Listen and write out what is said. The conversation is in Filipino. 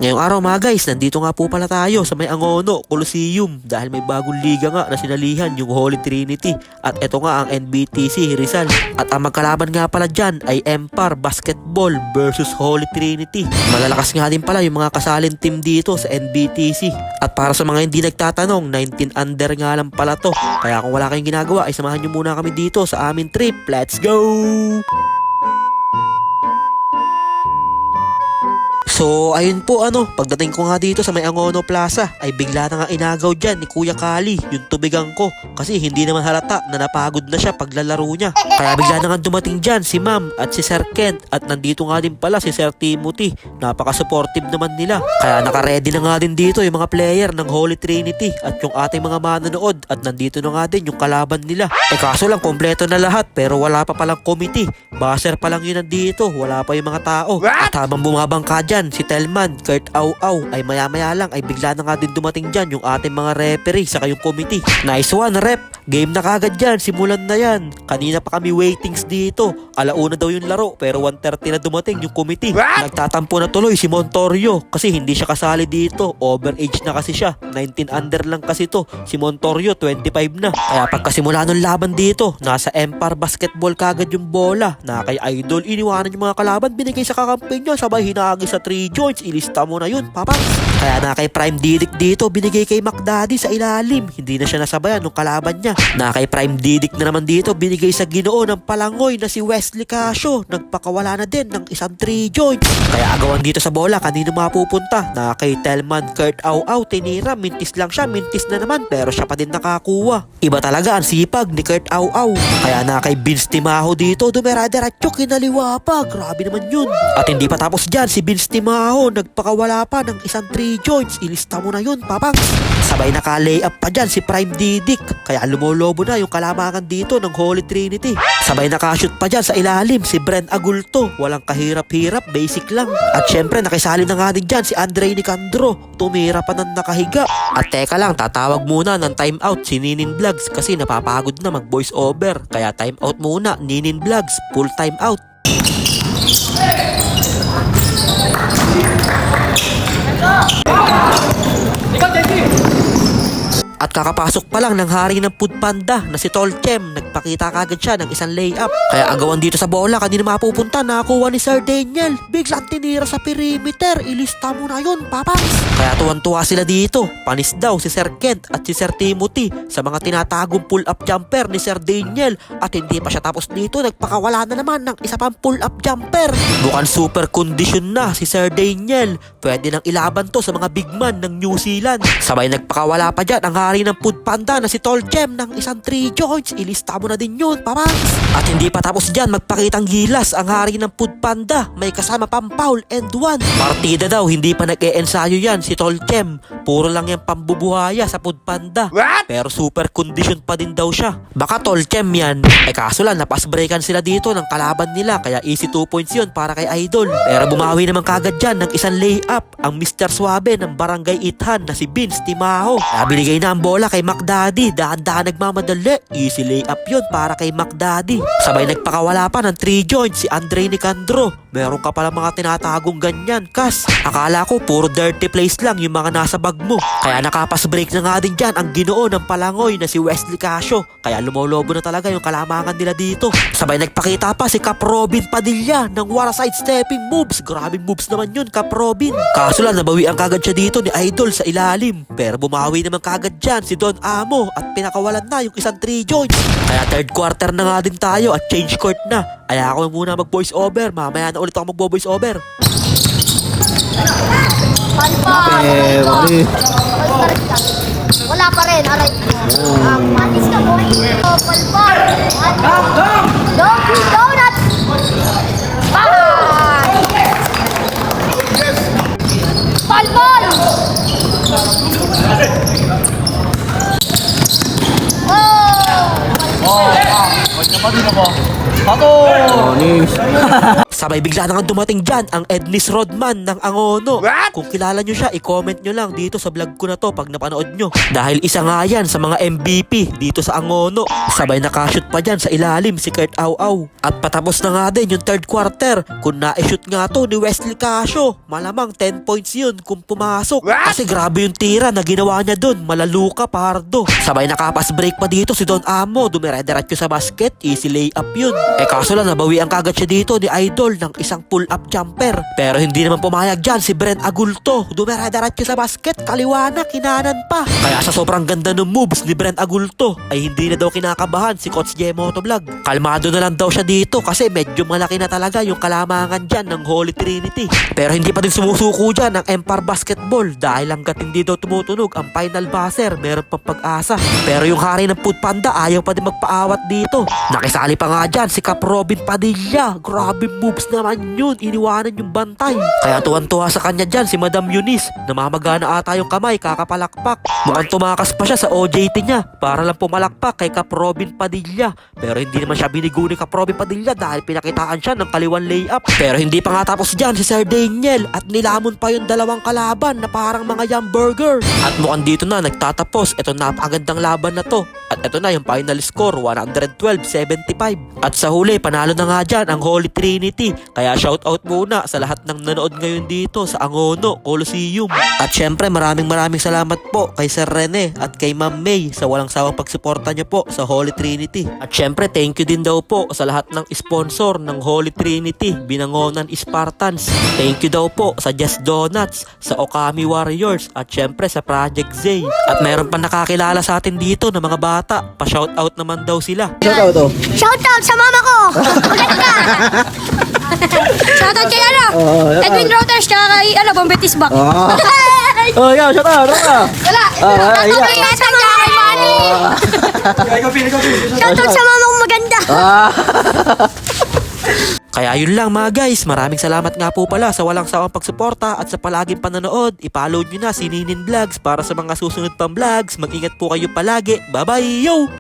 Ngayong araw mga guys, nandito nga po pala tayo sa may Angono Coliseum dahil may bagong liga nga na sinalihan yung Holy Trinity at ito nga ang NBTC Rizal. At ang magkalaban nga pala dyan ay Empar Basketball versus Holy Trinity. Malalakas nga din pala yung mga kasalin team dito sa NBTC. At para sa mga hindi nagtatanong, 19 under nga lang pala to. Kaya kung wala kayong ginagawa ay samahan nyo muna kami dito sa aming trip. Let's go! So ayun po pagdating ko nga dito sa may Angono Plaza ay bigla na nga inagaw dyan ni Kuya Kali yung tubigan ko kasi hindi naman halata na napagod na siya paglalaro niya. Kaya bigla na nga dumating dyan si Ma'am at si Sir Kent at nandito nga din pala si Sir Timothy. Napaka-supportive naman nila. Kaya naka-ready na nga din dito yung mga player ng Holy Trinity at yung ating mga manonood at nandito na nga din yung kalaban nila. Kaso lang kompleto na lahat pero wala pa palang committee. Baser pa lang yun nandito, wala pa yung mga tao. At habang bumabangka dyan si Telman, Kurt Au-Au ay maya-maya lang ay bigla na nga din dumating dyan yung ating mga referee saka yung committee. Nice one rep! Game na kagad dyan, simulan na yan. Kanina pa kami waitings dito. Alauna daw yung laro pero 1:30 na dumating yung committee. Nagtatampo na tuloy si Montorio kasi hindi siya kasali dito. Overage na kasi siya. 19 under lang kasi to. Si Montorio 25 na. Kaya pagkasimula ng laban dito, nasa Empar Basketball kagad yung bola. Na kay Idol, iniwanan yung mga kalaban, binigay sa kakampi niya, sabay hinagi sa 3 joints. Ilista mo na yun, papa. Kaya na kay Prime Didic dito, binigay kay McDaddy sa ilalim. Hindi na siya nasabayan ng kalaban niya. Na kay Prime Didic na naman dito, binigay sa ginoo ng palangoy na si Wesley Casio. Nagpakawala na din ng isang 3 joints. Kaya agawan dito sa bola, kanino mapupunta? Na kay Telman, Kurt Au-Au, tinira, mintis lang siya, mintis na naman, pero siya pa din nakakuha. Iba talaga ang sipag ni Kurt Au-Au. Kaya na kay Vince Timaho dito, dumera-deratyo, kinaliwa pa. Grabe naman yun. At hindi pa tapos dyan, si Vince Timaho, nagpakawala pa ng isang 3 joints. Ilista mo na yun, papang. Sabay naka-layup pa dyan si Prime Didic. Kaya lumolobo na yung kalamangan dito ng Holy Trinity. Sabay nakashoot pa dyan sa ilalim si Bren Agulto. Walang kahirap-hirap, basic lang. At syempre nakisali na nga din dyan si Andre Nicandro. Tumira pa ng nakahiga. At teka lang, tatawag muna ng timeout si Ninin Vlogs kasi napapagod na mag voice over. Kaya timeout muna, Ninin Vlogs, full timeout. At kakapasok pa lang ng hari ng Food Panda na si Tolchem, nagpakita kagad siya ng isang layup. Kaya agawan dito sa bola, kanina mapupunta, nakakuha ni Sir Daniel. Biglang tinira sa perimeter, ilista mo na yun, papangs. Kaya tuwan-tuwa sila dito. Panis daw si Sir Kent at si Sir Timothy sa mga tinatagong pull-up jumper ni Sir Daniel. At hindi pa siya tapos dito, nagpakawala na naman ng isa pang pull-up jumper. Mukhang super condition na si Sir Daniel. Pwede nang ilaban to sa mga big man ng New Zealand. Sabay nagpakawala pa dyan ang hari ng Food Panda na si Tolchem ng isang 3 joints. Ilista mo na din yun, papangs. At hindi pa tapos dyan, magpakitang gilas ang hari ng Food Panda. May kasama pang foul and 1. Partida daw, hindi pa nag-e-ensayo yan si Tolchem. Puro lang yung pambubuhaya sa Food Panda. Pero super condition pa din daw siya. Baka Tolchem yan. Kaso lang, napas-breakan sila dito ng kalaban nila. Kaya easy 2 points yun para kay Idol. Pero bumawi naman kagad dyan ng isang layup ang Mr. Suabe ng Barangay Ithan na si Vince Timaho. Kaya binigay na ang bola kay McDaddy. Dahan-dahan nagmamadali. Easy layup yun para kay McDaddy. Sabay nagpakawala pa ng 3 joints si Andre Nicandro. Meron ka pala mga tinatagong ganyan, Kas. Akala ko puro dirty plays lang yung mga nasa bag mo. Kaya nakapas break na nga din dyan ang ginoo ng palangoy na si Wesley Casio. Kaya lumolobo na talaga yung kalamangan nila dito. Sabay nagpakita pa si Cap Robin Padilla ng wara side stepping moves. Grabing moves naman yun, Cap Robin. Kaso lang nabawian kagad siya dito ni Idol sa ilalim. Pero bumawi naman kagad dyan si Don Amo at pinakawalan na yung isang 3 joints. Kaya third quarter na nga din tayo at change court na. Kaya ako muna mag voice over. Mamaya na ulit ako mag voice over. Wala pa rin, aray. Matis ka boy. Palpal. Donkey Donut. Bye. Palpal. Sabay bigla na nga dumating dyan ang Ednis Rodman ng Angono. Kung kilala nyo siya, i-comment nyo lang dito sa vlog ko na to pag napanood nyo. Dahil isa nga yan sa mga MVP dito sa Angono. Sabay nakashoot pa dyan sa ilalim si Kurt Au. At patapos na nga din yung third quarter. Kung na-shoot nga to ni Wesley Casio, malamang 10 points yun kung pumasok. Kasi grabe yung tira na ginawa niya dun, malaluka pardo. Sabay nakapas break pa dito si Don Amo, dumire-diretso sa basket, easy layup yun. Kaso lang nabawian kagad siya dito ni Idol ng isang pull-up jumper. Pero hindi naman pumayag dyan si Brent Agulto, dumire-diretso sa basket, kaliwa na, kinanan pa. Kaya sa sobrang ganda ng moves ni Brent Agulto, ay hindi na daw kinakabahan si Coach J Motovlog. Kalmado na lang daw siya dito kasi medyo malaki na talaga yung kalamangan dyan ng Holy Trinity. Pero hindi pa din sumusuko dyan ng Empire Basketball dahil hanggat hindi daw tumutunog ang final buzzer, meron pang pag-asa. Pero yung hari ng Food Panda ayaw pa din magpaawat dito. Nakisali pa nga dyan si Cap Robin Padilla. Grabe moves naman yun, iniwanan yung bantay. Kaya tuwan-tuwa sa kanya dyan si Madam Eunice. Namamagana ata yung kamay, kakapalakpak. Mukhang tumakas pa siya sa OJT niya para lang pumalakpak kay Cap Robin Padilla. Pero hindi naman siya binigo ni Cap Robin Padilla dahil pinakitaan siya ng kaliwan layup. Pero hindi pa nga tapos dyan si Sir Daniel at nilamon pa yung dalawang kalaban na parang mga hamburger. At mukhang dito na nagtatapos itong napakagandang laban na to. At ito na yung final score, 112-75. At sa huli, panalo na nga dyan ang Holy Trinity. Kaya shoutout muna sa lahat ng nanood ngayon dito sa Angono Coliseum. At syempre maraming salamat po kay Sir Rene at kay Ma'am May sa walang sawang pagsuporta niyo po sa Holy Trinity. At syempre thank you din daw po sa lahat ng sponsor ng Holy Trinity, Binangonan Spartans. Thank you daw po sa Just Donuts, sa Okami Warriors at syempre sa Project Zay. At meron pa nakakilala sa atin dito na mga bata. Pa-shoutout naman daw sila. Shoutout sa mama ko! Maganda! Shoutout kay Edwin Routers tsaka kay Bombetis Back. Oh, ikaw, shoutout! Wala! Shoutout kay Ethan tsaka kay Manny! Shoutout sa mama ko maganda! Kaya yun lang mga guys, maraming salamat nga po pala sa walang sawang pagsuporta at sa palaging panonood. I-follow nyo na si Ninin Vlogs para sa mga susunod pang vlogs. Mag-ingat po kayo palagi. Bye bye yo!